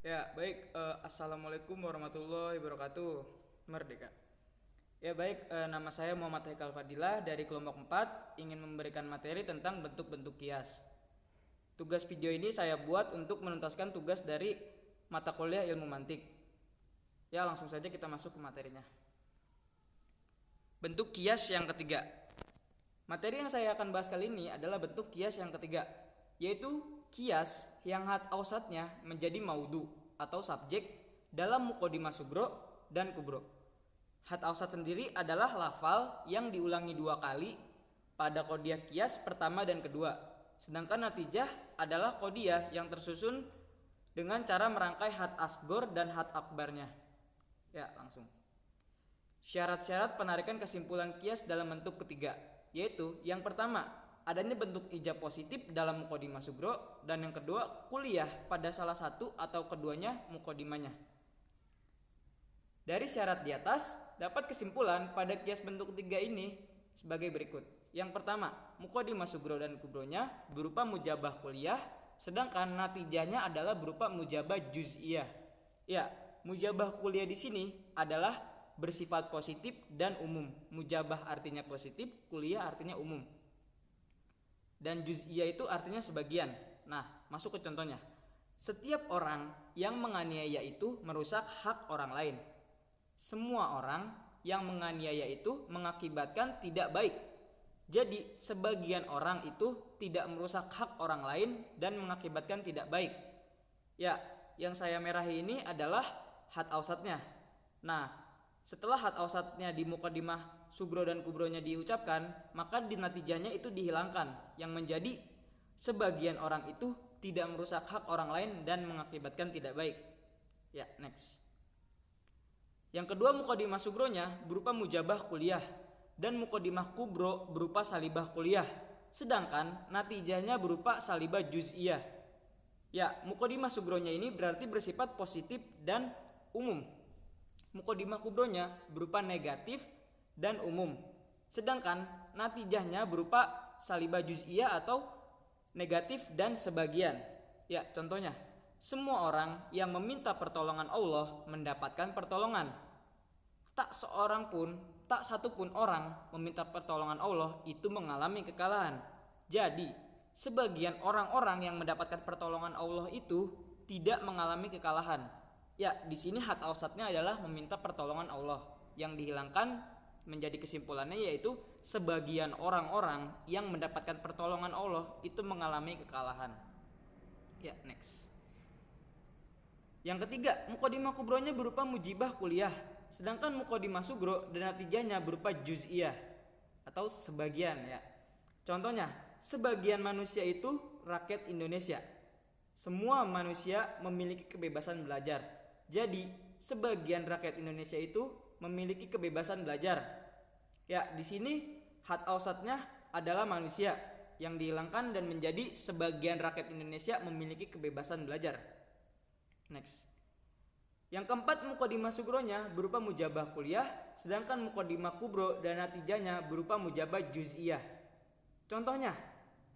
Ya, baik. Assalamualaikum warahmatullahi wabarakatuh. Merdeka. Ya, baik. Nama saya Muhammad Haikal Fadilah dari kelompok 4 ingin memberikan materi tentang bentuk-bentuk kias. Tugas video ini saya buat untuk menuntaskan tugas dari mata kuliah ilmu mantik. Ya, langsung saja kita masuk ke materinya. Bentuk kias yang ketiga. Materi yang saya akan bahas kali ini adalah bentuk kias yang ketiga, yaitu kias yang had ausatnya menjadi maudu atau subjek dalam mukodimah sugro dan kubro. Had ausat sendiri adalah lafal yang diulangi 2 kali pada kodiah kias pertama dan kedua. Sedangkan natijah adalah kodiah yang tersusun dengan cara merangkai had asgor dan had akbarnya. Ya, langsung. Syarat-syarat penarikan kesimpulan kias dalam bentuk ketiga, yaitu yang pertama, adanya bentuk ijab positif dalam mukodimah sugro, dan yang kedua, kuliah pada salah satu atau keduanya mukodimahnya. Dari syarat di atas, dapat kesimpulan pada kias bentuk ketiga ini sebagai berikut. Yang pertama, mukodimah sugro dan kubronya berupa mujabah kuliah, sedangkan natijahnya adalah berupa mujabah juz'iyah. Ya, mujabah kuliah di sini adalah bersifat positif dan umum. Mujabah artinya positif, kuliah artinya umum. Dan juz'iyah itu artinya sebagian. Nah, masuk ke contohnya. Setiap orang yang menganiaya itu merusak hak orang lain. Semua orang yang menganiaya itu mengakibatkan tidak baik. Jadi, sebagian orang itu tidak merusak hak orang lain dan mengakibatkan tidak baik. Ya, yang saya merahi ini adalah had ausatnya. Nah, setelah had ausatnya di mukodimah sugro dan kubronya diucapkan, maka di natijahnya itu dihilangkan, yang menjadi sebagian orang itu tidak merusak hak orang lain dan mengakibatkan tidak baik. Ya, next. Yang kedua, mukodimah sugronya berupa mujabah kuliah dan mukodimah kubro berupa salibah kuliah, sedangkan natijahnya berupa salibah juz'iyah. Ya, mukodimah sugronya ini berarti bersifat positif dan umum. Mukodimah kubronya berupa negatif dan umum, sedangkan natijahnya berupa salibah juz'iyah atau negatif dan sebagian. Ya, contohnya, semua orang yang meminta pertolongan Allah mendapatkan pertolongan. Tak satu pun orang meminta pertolongan Allah itu mengalami kekalahan. Jadi, sebagian orang-orang yang mendapatkan pertolongan Allah itu tidak mengalami kekalahan. Ya, di sini had ausatnya adalah meminta pertolongan Allah. Yang dihilangkan menjadi kesimpulannya yaitu sebagian orang-orang yang mendapatkan pertolongan Allah itu mengalami kekalahan. Ya, next. Yang ketiga, mukodimah kubronya berupa mujibah kuliah, sedangkan mukodimah sugro dan natijahnya berupa juz'iyah atau sebagian ya. Contohnya, sebagian manusia itu rakyat Indonesia. Semua manusia memiliki kebebasan belajar. Jadi, sebagian rakyat Indonesia itu memiliki kebebasan belajar. Ya, di sini had ausatnya adalah manusia, yang dihilangkan dan menjadi sebagian rakyat Indonesia memiliki kebebasan belajar. Next. Yang keempat, mukodimah sugronya berupa mujabah kuliah, sedangkan mukodimah kubro dan natijahnya berupa mujabah juz'iyah. Contohnya,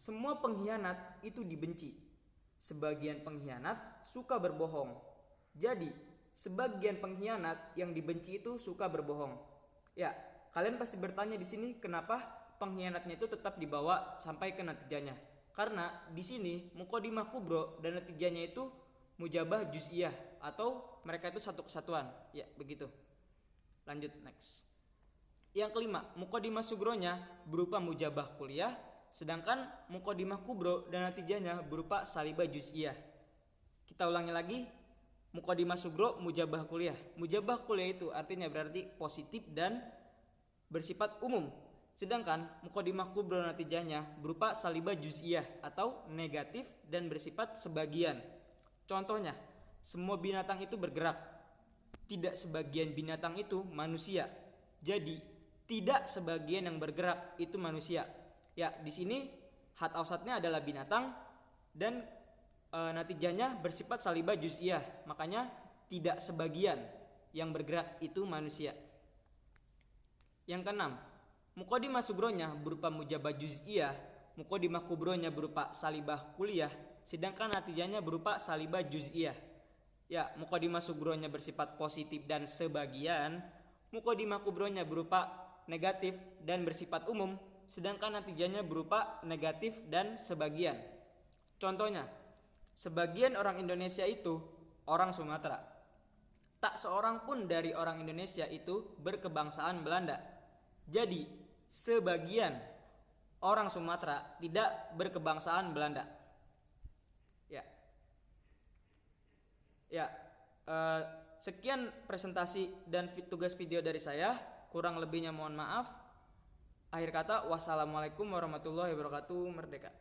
semua pengkhianat itu dibenci. Sebagian pengkhianat suka berbohong. Jadi, sebagian pengkhianat yang dibenci itu suka berbohong. Ya, kalian pasti bertanya di sini kenapa pengkhianatnya itu tetap dibawa sampai ke natijahnya. Karena di sini mukodimah kubro dan natijahnya itu mujabah juz'iyah atau mereka itu satu kesatuan. Ya, begitu. Lanjut, next. Yang kelima, mukodimah sugronya berupa mujabah kuliah, sedangkan mukodimah kubro dan natijahnya berupa salibah juz'iyah. Kita ulangi lagi. Mukodimah sugro mujabah kuliah. Mujabah kuliah itu artinya berarti positif dan bersifat umum. Sedangkan mukodimah kubro dan natijahnya berupa salibah juz'iyah atau negatif dan bersifat sebagian. Contohnya, semua binatang itu bergerak. Tidak sebagian binatang itu manusia. Jadi, tidak sebagian yang bergerak itu manusia. Ya, di sini had ausatnya adalah binatang dan natijahnya bersifat salibah juz'iyah. Makanya tidak sebagian yang bergerak itu manusia. Yang keenam, mukodimah sugronya berupa mujabah juz'iyah, mukodimah kubronya berupa salibah kuliah, sedangkan natijahnya berupa salibah juz'iyah. Ya, mukodimah sugronya bersifat positif dan sebagian, mukodimah kubronya berupa negatif dan bersifat umum, sedangkan natijanya berupa negatif dan sebagian. Contohnya, sebagian orang Indonesia itu orang Sumatera. Tak seorang pun dari orang Indonesia itu berkebangsaan Belanda. Jadi, sebagian orang Sumatera tidak berkebangsaan Belanda. Ya, ya. Sekian presentasi dan tugas video dari saya. Kurang lebihnya mohon maaf. Akhir kata, wassalamualaikum warahmatullahi wabarakatuh. Merdeka.